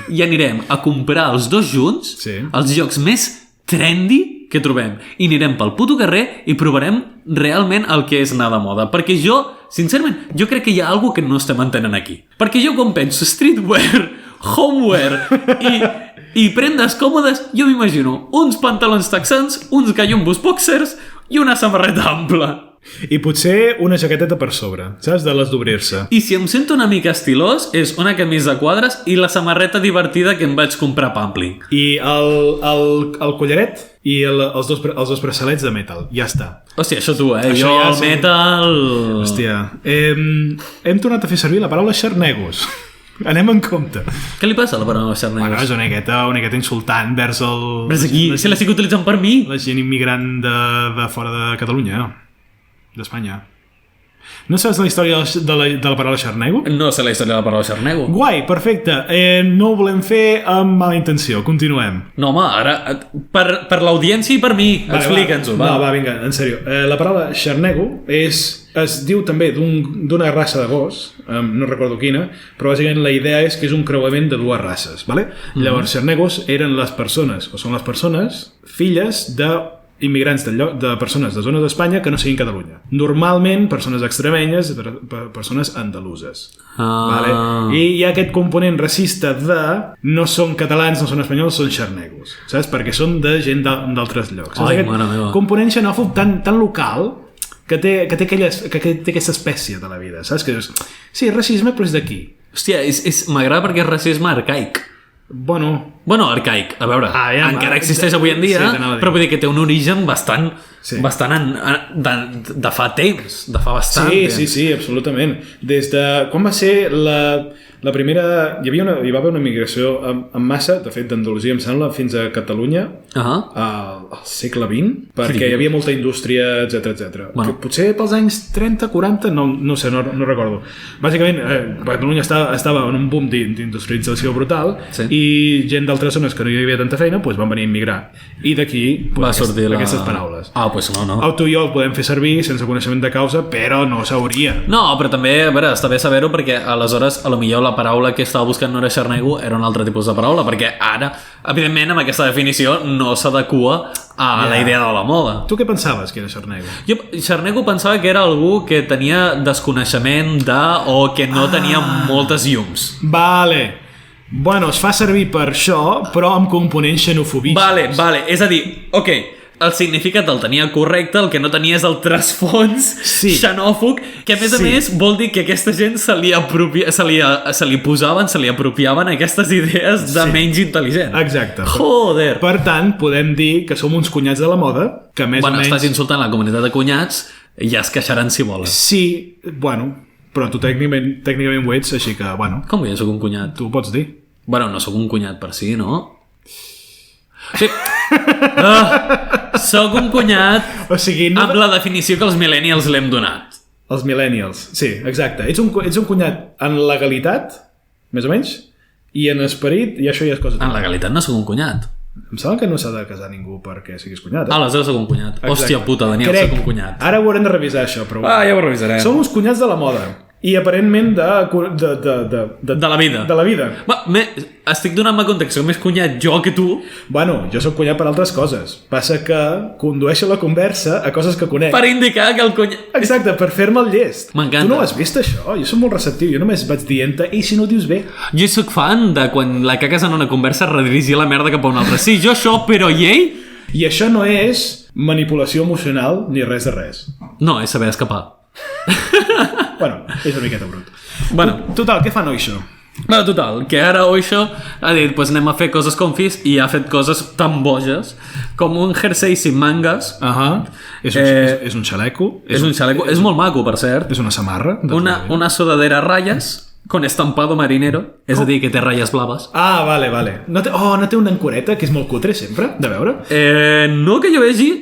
i anirem a comprar els dos junts els llocs més trendy que trobem i anirem pel puto carrer i provarem realment el que és anar de moda, perquè jo, sincerament, jo crec que hi ha alguna que no estem entenent aquí, perquè jo quan penso streetwear, homewear i prendes còmodes, jo m'imagino uns pantalons texans, uns gallumbos boxers i una samarreta ampla. I potser una jaqueteta per sobre, saps? De les d'obrir-se. I si em sento una mica estilós, és una camisa de quadres i la samarreta divertida que em vaig comprar a Pampling. I el collaret i els dos braçalets de metal. Ja està. Hòstia, això tu, Això jo ja el metal... Hòstia. Hem tornat a fer servir la paraula xarnegos. Anem en compte. Què li passa a la paraula xarnegos? Bueno, és una miqueta insultant vers el... Però aquí, si l'estic utilitzant per mi. La gent immigrant de fora de Catalunya, d'Espanya. No saps la història de la paraula xarnego? No sé la història de la paraula xarnego. Guai, perfecte. No ho volem fer amb mala intenció. Continuem. No, home, ara, per l'audiència i per mi, explica'ns-ho. Va, vinga, en sèrio. La paraula xarnego es diu també d'una raça de gos, no recordo quina, però bàsicament la idea és que és un creuament de dues races, ¿vale? Llavors, xarnegos eren les persones, o són les persones, filles de immigrants de persones de zones d'Espanya que no siguin Catalunya. Normalment, persones extremenyes, persones andaluses. Vale? I hi ha aquest component racista de no són catalans, no són espanyols, són xarnegos. Saps? Perquè són de gent d'altres llocs. Ai, mare meva. Component xenòfob tan local que té aquesta espècie de la vida. Saps? Que dius, sí, racisme, però és d'aquí. Hòstia, m'agrada perquè és racisme arcaic. Bueno, arcaic, a veure, encara existeix avui en dia, però vull dir que té un origen bastant de fa temps, de fa bastant temps. Sí, absolutament. Des de... Quan va ser la primera... Hi va haver una migració en massa, de fet d'Andalusia em sembla, fins a Catalunya al segle XX, perquè hi havia molta indústria, etc. Bueno. Potser pels anys 30, 40, no sé, no recordo. Bàsicament, Catalunya estava en un boom d'industrialització brutal i gent d'altres zones que no hi havia tanta feina van venir a immigrar. I d'aquí va sortir aquestes paraules. Pues no. Tu i jo el podem fer servir sense coneixement de causa, però no s'hauria. No, però també, a veure, està bé saber-ho perquè aleshores, a lo millor la paraula que estava buscant no era xarnego, era un altre tipus de paraula, perquè ara, evidentment, amb aquesta definició no s'adequa a la idea de la moda. Tu què pensaves que era xarnego? Jo, xarnego pensava que era algú que tenia desconeixement o que no tenia moltes llums. Vale. Bueno, es fa servir per això, però amb components xenofobistes. Vale. És a dir, ok, el significat el tenia correcte, el que no tenia és el trasfons xenòfob, que a més vol dir que aquesta gent se li apropiaven aquestes idees de menys intel·ligent. Exacte. Joder. Per tant, podem dir que som uns cunyats de la moda, que més o menys... estàs insultant la comunitat de cunyats, ja es queixaran si volen. Sí, però tu tècnicament ho ets, així que, Com que jo sóc un cunyat? tu ho pots dir. No sóc un cunyat per si, no? Sí. Sóc un cunyat amb la definició que els millennials l'hem donat. Els millennials, sí, exacte. Ets un cunyat en legalitat, més o menys, i en esperit, i això ja és cosa... En legalitat no sóc un cunyat. Em sembla que no s'ha de casar ningú perquè siguis cunyat. Aleshores sóc un cunyat. Exacte. Hòstia puta, Daniel, sóc un cunyat. Ara ho haurem de revisar, això, però... Ja ho revisarem. Som uns cunyats de la moda. I aparentment de la vida. De la vida. Estic donant-me compte que soc més cunyat jo que tu. Jo soc cunyat per altres coses. Passa que condueixo la conversa a coses que conec. Per indicar que el cunyat... Exacte, per fer-me el llest. M'encanta. Tu no ho has vist, això? Jo soc molt receptiu. Jo només vaig dient-te, i si no ho dius bé? Jo sóc fan de quan la cagues en una conversa redirigir la merda cap a un altre. Sí, jo això, però i ell? I això no és manipulació emocional ni res de res. No, és saber escapar. És una miqueta brut. Total, què fan Oixo? Total, que ara Oixo ha dit pues anem a fer coses confis i ha fet coses tan boges com un jersei sin mangas. És un xaleco. És un xaleco, és molt maco, per cert. És una samarra. Una sudadera a ratlles con estampado marinero, és a dir, que té ratlles blaves. Vale. No té una ancoreta, que és molt cutre sempre, de veure? No que jo vegi...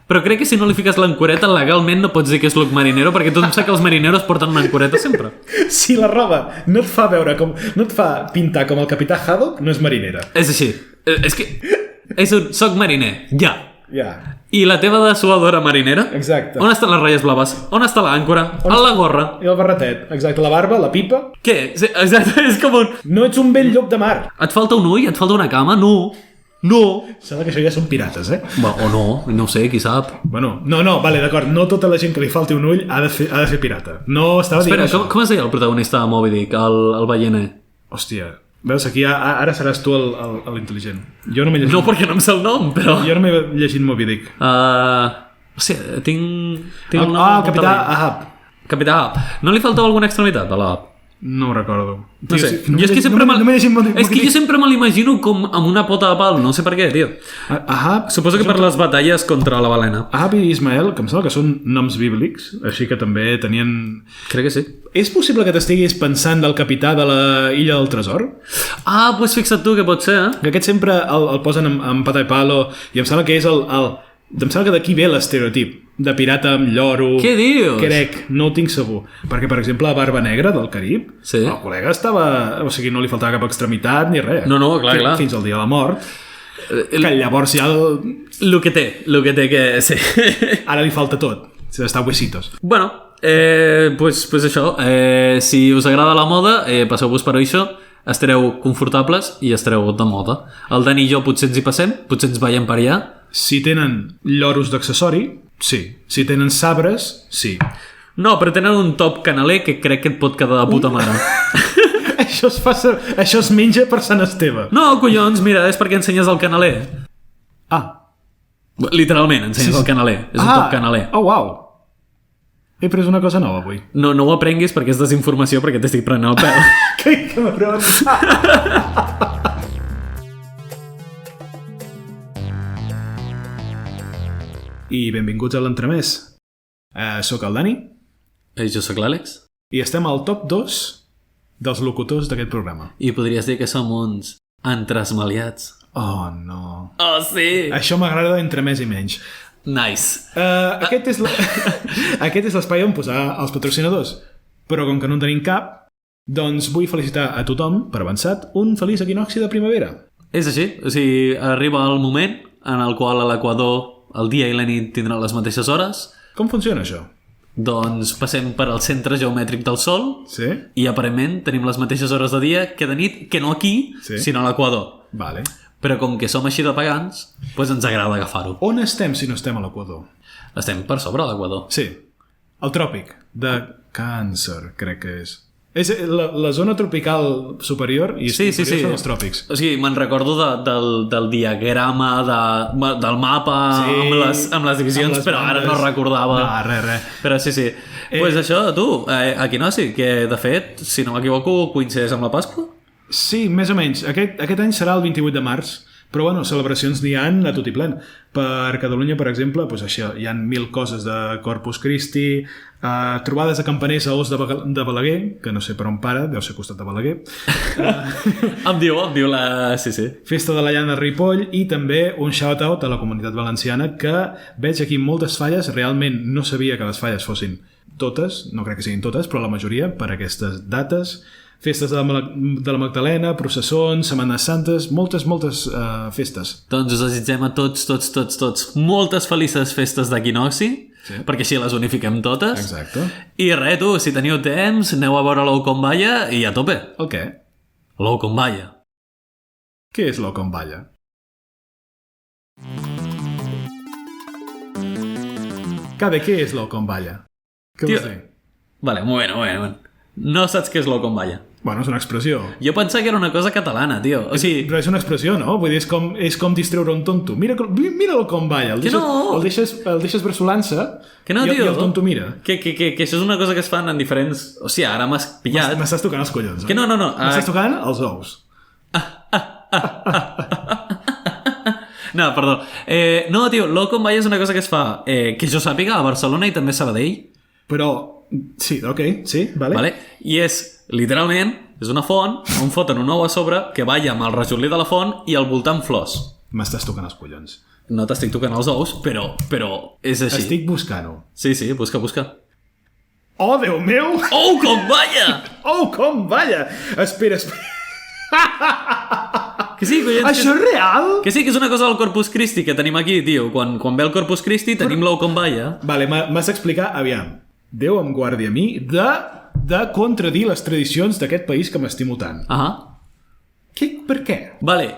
Però crec que si no li fiques l'ancoreta legalment no pots dir que és look marinero, perquè tothom sap que els marineros porten una ancoreta sempre. Si la roba no et fa veure com... no et fa pintar com el capità Haddock, no és marinera. És així. És que... soc mariner. Ja. I la teva dessuadora marinera? Exacte. On estan les ratlles blaves? On està l'àncora? A la gorra? I el barretet. Exacte. La barba, la pipa. Què? Exacte, és com un... No ets un vell llop de mar. Et falta un ull? Et falta una cama? No. Sembla que això ja són pirates, O no sé, qui sap. Vale, d'acord. No tota la gent que li falti un ull ha de fer pirata. No estava dient això. Com es deia el protagonista de Moby Dick, el ballener? Hòstia, veus, aquí ara seràs tu l'intel·ligent. Jo no m'he llegit... No, perquè no em sé el nom, però... Jo no m'he llegit Moby Dick. Hòstia, tinc el nom... El capità Ahab. Capità Ahab. No li faltava alguna extremitat a l'Ahab? No ho recordo. No sé, jo és que sempre jo sempre me l'imagino com amb una pota de pal, no sé per què, tio. Ahab... Suposo que per les batalles contra la balena. Ahab i Ismael, que em sembla que són noms bíblics, així que també tenien... Crec que sí. És possible que t'estiguis pensant del capità de la Illa del Tresor? Pues fixa't tu, que pot ser, Que aquest sempre el posen amb pata i palo, i em sembla que és em sembla que d'aquí ve l'estereotip de pirata amb lloro. Què dius? Crec, no ho tinc segur. Perquè, per exemple, a Barba Negra del Carib, el col·lega estava... O sigui, no li faltava cap extremitat ni res. No, clar. Fins al dia de la mort. Que llavors ja... Lo que té que... Sí. Ara li falta tot. Està huesitos. Pues això. Si us agrada la moda, passeu-vos per això. Estareu confortables i estareu de moda. El Dani i jo potser ens hi passem, potser ens veiem per allà. Si tenen lloros d'accessori, sí. Si tenen sabres, sí. No, però tenen un top canaler que crec que et pot quedar de puta mare. Això es menja per Sant Esteve. No, collons, mira, és perquè ensenyes el canaler. Literalment, ensenyes el canaler. És un top canaler. Uau. He pres una cosa nova avui. No ho aprenguis perquè és desinformació, perquè t'estic prenent el pèl. Que cabron. I benvinguts a l'entremès. Soc el Dani. Jo sóc l'Àlex. I estem al top 2 dels locutors d'aquest programa. I podries dir que som uns entresmaliats. Oh, no. Oh, sí! Això m'agrada entre més i menys. Nice. Aquest és l'espai on posar els patrocinadors. Però com que no en tenim cap, doncs vull felicitar a tothom, per avançat, un feliç equinocci de primavera. És així. O sigui, arriba el moment en el qual a l'Equador el dia i la nit tindran les mateixes hores. Com funciona això? Doncs passem per al centre geomètric del Sol i aparentment tenim les mateixes hores de dia que de nit, que no aquí, sinó a l'Equador. Vale. Però com que som així de pagans, doncs ens agrada agafar-ho. On estem si no estem a l'Equador? Estem per sobre de l'Equador. Sí. El tròpic de Càncer, crec que és. És la zona tropical superior i superior són els tròpics. O sigui, me'n recordo del diagrama del mapa amb les divisions, però ara no recordava. No, res. Però sí. Pues això, tu, equinocci, que de fet, si no m'equivoco, coincideix amb la Pasqua? Sí, més o menys. Aquest any serà el 28 de març, però bueno, celebracions n'hi han a tot i plen. Per Catalunya, per exemple, doncs això, hi ha 1000 coses de Corpus Christi, trobades de campaners a Os de Balaguer, que no sé per on para, deu ser costat de Balaguer. Em diu la... Sí. Festa de la llana de Ripoll i també un shout-out a la Comunitat Valenciana, que veig aquí moltes falles, realment no sabia que les falles fossin totes, no crec que siguin totes, però la majoria per aquestes dates. Festes de la Magdalena, processons, Setmanes Santes, moltes festes. Doncs us desitgem a tots moltes felices festes d'equinocci, perquè així les unifiquem totes. Exacte. I res, tu, si teniu temps, aneu a veure l'Oucomballa i a tope. El què? L'Oucomballa. Què és l'Oucomballa? Cabe, què és l'Oucomballa? Què vols dir? Vale, un moment. No saps què és l'Oucomballa? Bueno, és una expressió. Jo pensava que era una cosa catalana, tio. O sigui... Però és una expressió, no? Vull dir, és com distreure un tonto. Mira'l com balla. El deixes bressolant-se que no, i tio, el tonto mira. Que això és una cosa que es fan en diferents... O sigui, ara m'has pillat. M'estàs tocant els collons, Que no. M'estàs tocant els ous. No, perdó. No, tio, l'Oucomballa és una cosa que es fa, que jo sàpiga, a Barcelona i també a Sabadell. Però... Sí, ok, sí, vale. I és, literalment, és una font on foten un ou a sobre que balla amb el rajolí de la font i al voltant flors. M'estàs tocant els collons. No t'estic tocant els ous, però és així. Estic buscant-ho. Sí, busca. Oh, Déu meu! Oucomballa! Oucomballa! Espera. Que sí, collons, això és real? Que sí, que és una cosa del Corpus Christi que tenim aquí, tio. Quan ve el Corpus Christi tenim l'Oucomballa. Vale, m'has d'explicar, aviam. Déu em guardi a mi de contradir les tradicions d'aquest país que m'estimo tant. Per què? Vale,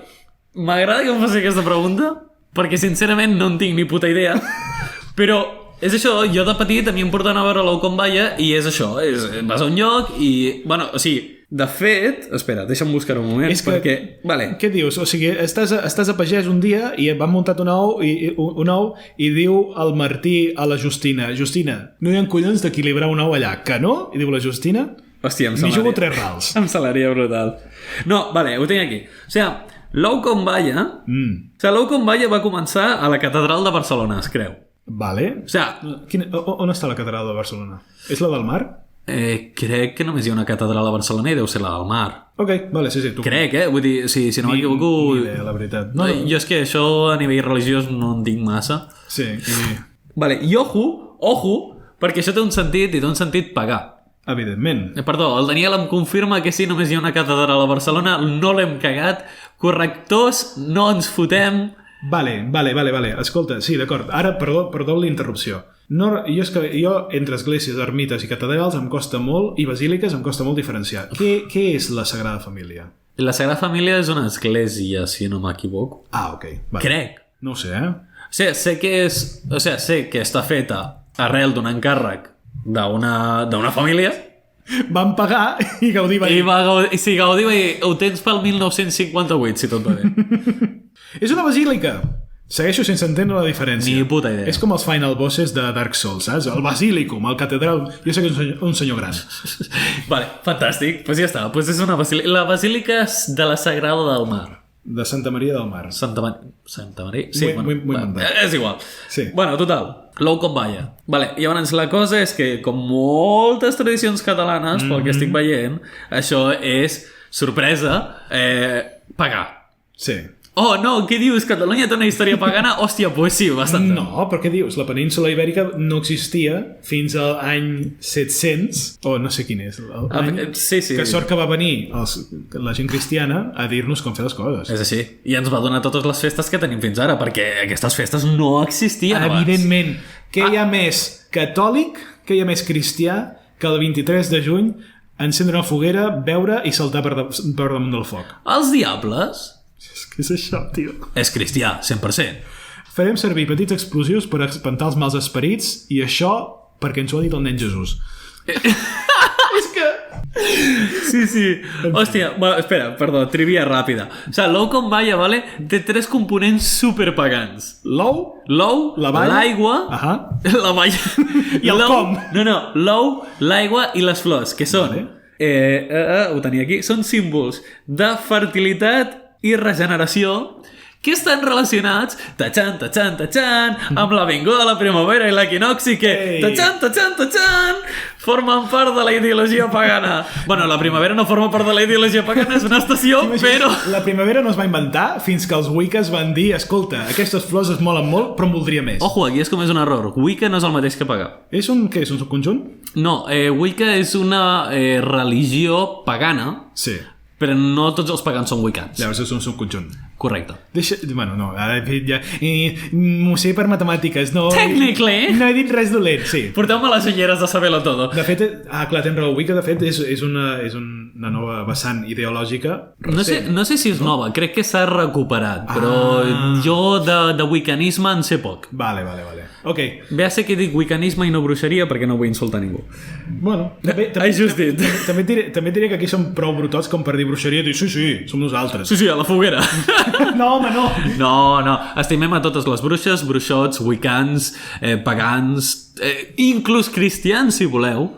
m'agrada que em faci aquesta pregunta perquè sincerament no en tinc ni puta idea però és això, jo de petit a mi em porten a veure l'Oucomballa i és això, vas a un lloc i, bueno, o sigui, de fet, espera, deixa'm buscar un moment perquè, vale. Què dius? O sigui, estàs a pagès un dia i van muntat un ou i diu el Martí a la Justina, no hi ha collons d'equilibrar un ou allà, que no? I diu la Justina, hòstia, m'hi jugo 3 rals. Em salaria brutal. No, vale, ho tinc aquí. O sigui, l'Oucomballa va començar a la Catedral de Barcelona, es creu. Vale. O sigui, on està la Catedral de Barcelona? És la del Mar? Crec que només hi ha una catedral a Barcelona i deu ser la del Mar. Ok, vale, sí. Crec, vull dir, si no m'equivoco... Ni idea, la veritat. No. Jo és que això a nivell religiós no en tinc massa. Sí. Vale, i ojo, perquè això té un sentit i té un sentit pagar. Evidentment. Perdó, el Daniel em confirma que si només hi ha una catedral a Barcelona, no l'hem cagat. Correctors, no ens fotem... Vale. Escolta, sí, d'acord. Ara, perdó l'interrupció. Jo, entre esglésies, ermites i catedrals em costa molt, i basíliques em costa molt diferenciar. Què és la Sagrada Família? La Sagrada Família és una església, si no m'equivoco. Ok. Vale. Crec. No ho sé, sé que està feta arrel d'un encàrrec d'una família. Van pagar i Gaudí va dir... Sí, Gaudí va dir, ho tens pel 1958, si tot va bé. És una basílica. Segueixo sense entendre la diferència. Ni puta idea. És com els final bosses de Dark Souls, saps? El basílicum, el catedral... Jo sé que és un senyor gran. Vale, fantàstic. Pues ja està. Pues és una basílica. La basílica de la Sagrada del Mar. De Santa Maria del Mar. Santa Maria? Sí, muy mandat. És igual. Sí. Bueno, total. l'Oucomballa. Vale, i llavors la cosa és que, com moltes tradicions catalanes, pel que estic veient, això és sorpresa, pagar. Sí. Oh, no, què dius? Catalunya té una història pagana? Hòstia, pues sí, bastant. No, però què dius? La península ibèrica no existia fins a l'any 700, o no sé quin és, sí. Que sort que va venir la gent cristiana a dir-nos com fer les coses. És així. I ens va donar totes les festes que tenim fins ara, perquè aquestes festes no existien abans. Evidentment. Què hi ha més catòlic, què hi ha més cristià que el 23 de juny encendre una foguera, beure i saltar per damunt del foc? Els diables... Què és això, tio? És cristià, 100%. Farem servir petits explosius per espantar els mals esperits i això perquè ens ho ha dit el nen Jesús. És que... Sí. Hòstia, bueno, espera, perdó, trivia ràpida. O sigui, l'ou com balla, vale? Té 3 components superpagants. L'ou, L'ou, la balla, l'aigua, la balla... I el com. No, l'ou, l'aigua i les flors, que són... ho tenia aquí. Són símbols de fertilitat i regeneració que estan relacionats amb la vinguda de la primavera i l'equinoxi que formen part de la ideologia pagana. Bueno, la primavera no forma part de la ideologia pagana, és una estació, però... La primavera no es va inventar fins que els Wiccas van dir escolta, aquestes flors es molen molt, però en voldria més. Ojo, aquí és com és un error. Wicca no és el mateix que pagar. És un, què és, un subconjunt? No, Wicca és una religió pagana, Sí. però no tots els pagans són wiccans. Llavors és un subconjunt. Correcte. Bueno, no, ara ja... M'ho sé per matemàtiques, no... Technically. No he dit res dolent, sí. Porteu-me les ulleres de saber-lo todo. De fet, clar, tens raó, Wicca, de fet, és una nova vessant ideològica. No sé si és nova, crec que s'ha recuperat, però jo de wiccanisme en sé poc. Vale. Ok. Ve a ser que dic wiccanisme i no bruixeria perquè no vull insultar ningú. Bueno, també diré que aquí som prou brutots com per dir bruixeria i dir, sí, som nosaltres. Sí, a la foguera. No, home, no. No, estimem a totes les bruixes, bruixots, wiccans, pagans, inclús cristians, si voleu.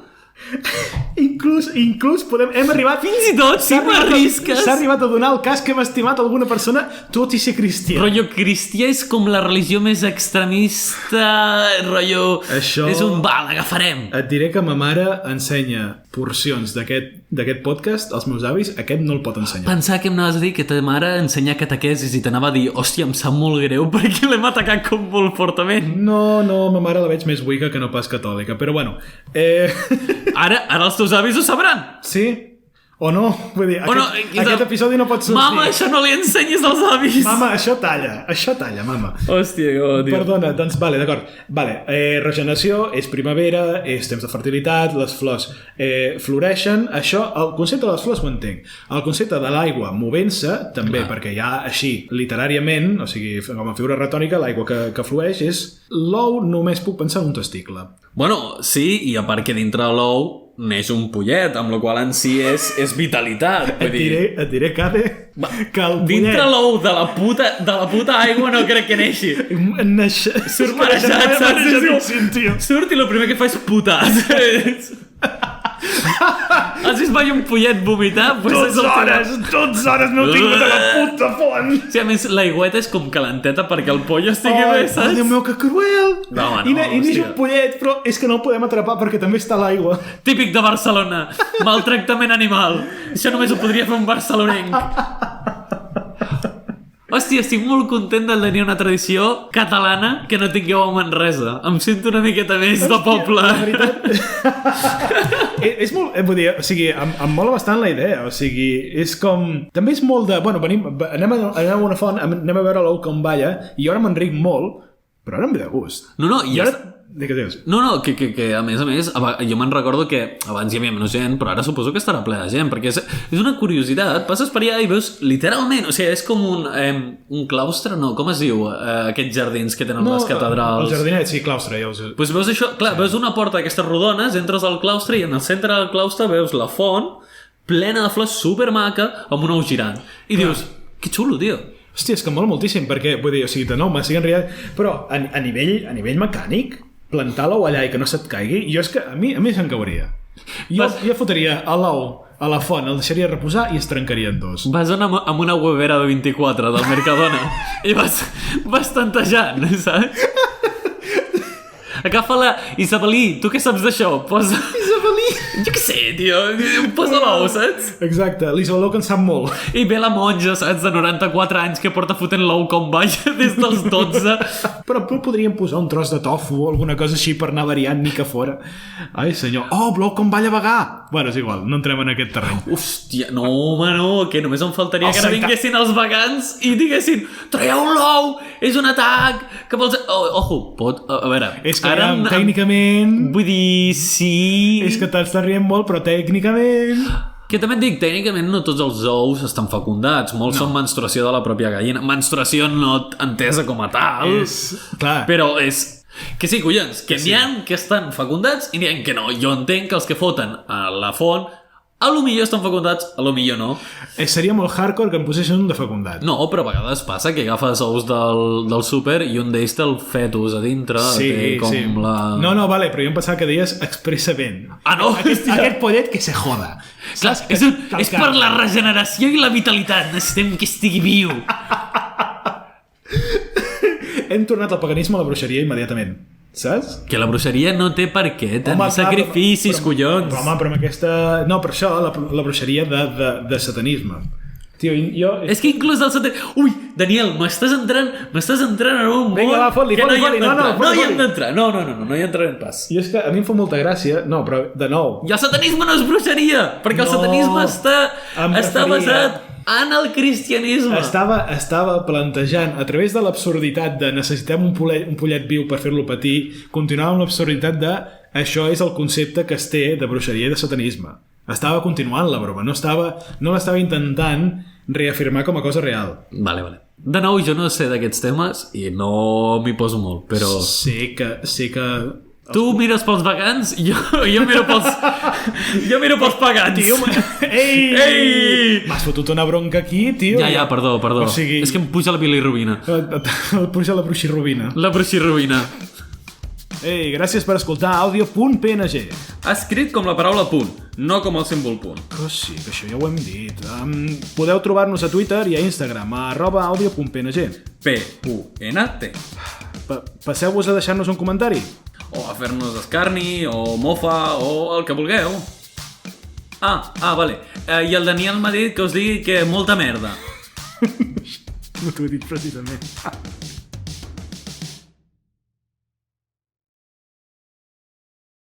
Inclús hem arribat... Fins i tot, si m'arrisques... S'ha arribat a donar el cas que hem estimat alguna persona tot i ser cristià. Rotllo, cristià és com la religió més extremista, rotllo... Això... És un val, agafarem. Et diré que ma mare ensenya porcions d'aquest podcast als meus avis, aquest no el pot ensenyar. Pensava que em anaves a dir que ta mare ensenya catequesis i t'anava a dir, hòstia, em sap molt greu perquè l'hem atacat com molt fortament. No, ma mare la veig més wicca que no pas catòlica, però bueno... Ara els teus avis ho sabran. Sí? O no? Vull dir, aquest episodi no pot sortir. Mama, això no li ensenyis als avis. Mama, això talla, mama. Hòstia, tio. Perdona, doncs, vale, d'acord. Vale, regeneració, és primavera, és temps de fertilitat, les flors floreixen. Això, el concepte de les flors ho entenc. El concepte de l'aigua movent-se, també, perquè ja així, literàriament, o sigui, com a figura retòrica, l'aigua que flueix és l'ou, només puc pensar en un testicle. Bueno, sí, i a part que dintre de l'ou neix un pollet, amb la qual en si és vitalitat. Et diré, Cade, que el pollet... Dintre l'ou de la puta aigua no crec que neixi. Surt marejat, saps? Surt i el primer que fa és putar. Has vist mai un pollet vomitar? Tots hores m'heu tingut a la puta font. Sí, a més, l'aigüeta és com calenteta perquè el pollo estigui bé, saps? Oh, Déu meu, que cruel! No, I neix un pollet, però és que no el podem atrapar perquè també està a l'aigua. Típic de Barcelona. Maltractament animal. Això només ho podria fer un barcelonenc. Hòstia, estic molt content de tenir una tradició catalana que no tingueu a Manresa. Em sento una miqueta més de poble. La veritat... és molt... Vull dir, o sigui, em mola bastant la idea. O sigui, és com... També és molt de... Bueno, anem a una font, anem a veure l'ou com balla, i ara m'enric molt, però ara em ve de gust. No, i ara... Digues. No, que a més, jo me'n recordo que abans hi havia menys gent, però ara suposo que estarà ple de gent, perquè és una curiositat, passes per allà i veus literalment, o sigui, és com un claustre, no, com es diu, aquests jardins que tenen les catedrals? El jardinet, sí, claustre, ja us... Pues veus això, clar, veus una porta d'aquestes rodones, entres al claustre i en el centre del claustre veus la font plena de flors supermaca amb un ou girant. I dius, que xulo, tio. Hòstia, és que mola moltíssim, perquè, vull dir, o sigui, de nou, m'estic enriant, però a nivell mecànic, plantar l'ou allà i que no se't caigui, jo és que a mi se'n cauria. Jo fotria a l'ou a la font, el deixaria reposar i es trencaria en dos. Vas amb una huevera de 24 del Mercadona i vas tantejant, saps? Agafa-la, Isabelí, tu què saps d'això? Posa... Isabelí? Jo què sé, tio, posa l'ou, saps? Exacte, l'Isabeló que en sap molt. I ve la monja, saps, de 94 anys que porta fotent l'ou com balla des dels 12. Però podríem posar un tros de tofu o alguna cosa així per anar variant ni que fora. Ai, senyor. Oh, l'ou com balla vegà! Bueno, és igual, no entrem en aquest terreny. Hòstia, no, home, no, que només em faltaria que ara vinguessin els vegans i diguessin traieu l'ou, és un atac, que vols... Ojo, a veure... És que ara, tècnicament... Vull dir, sí... És que t'estàs rient molt, però tècnicament... Que també et dic, tècnicament no tots els ous estan fecundats, molts són menstruació de la pròpia gallina. Menstruació no entesa com a tal, clar. Però és... Que sí, collons, que n'hi ha que estan fecundats i n'hi ha que no. Jo entenc que els que foten a la font A lo millor estan fecundats, a lo millor no. Seria molt hardcore que em posessin un de fecundat. No, però a vegades passa que agafes ous del súper i un d'ells té el fetus a dintre. Té com la... No, vale, però jo em pensava que deies expressament. Ah, no? Aquest pollet que se joda. Clar, és per la regeneració i la vitalitat. Necessitem que estigui viu. Hem tornat al paganisme a la bruixeria immediatament. Saps? Que la bruixeria no té per què tenir sacrificis, collons. Però amb aquesta... No, per això, la bruixeria de satanisme. Tio, jo... És que inclús el satanisme... Ui, Daniel, m'estàs entrant en un món... Vinga, va, fot-li. No hi hem d'entrar. No hi entrarem pas. I és que a mi em fa molta gràcia... No, però de nou... I el satanisme no és bruixeria, perquè el satanisme està basat en el cristianisme. Estava plantejant, a través de l'absurditat de necessitem un pollet viu per fer-lo patir, continuava amb l'absurditat de això és el concepte que es té de bruixeria i de satanisme. Estava continuant la broma, no l'estava intentant reafirmar com a cosa real. Vale. De nou, jo no sé d'aquests temes i no m'hi poso molt, però... Sé que... Tu mires pels vegans, jo miro pels pagans. Tio, ei! M'has fotut una bronca aquí, tio. Ja, perdó. O sigui... És que em puja la bilirrubina. Puja la bruixirrubina. La bruixirrubina. Ei, gràcies per escoltar audio.png. Escrit com la paraula punt, no com el símbol punt. Però sí, que això ja ho hem dit. Podeu trobar-nos a Twitter i a Instagram, a @audio.png. P-U-N-T. Passeu-vos a deixar-nos un comentari. O a fer-nos escarni, o mofa, o el que vulgueu. Vale. I el Daniel m'ha dit que us digui que molta merda. No t'ho he dit precisament.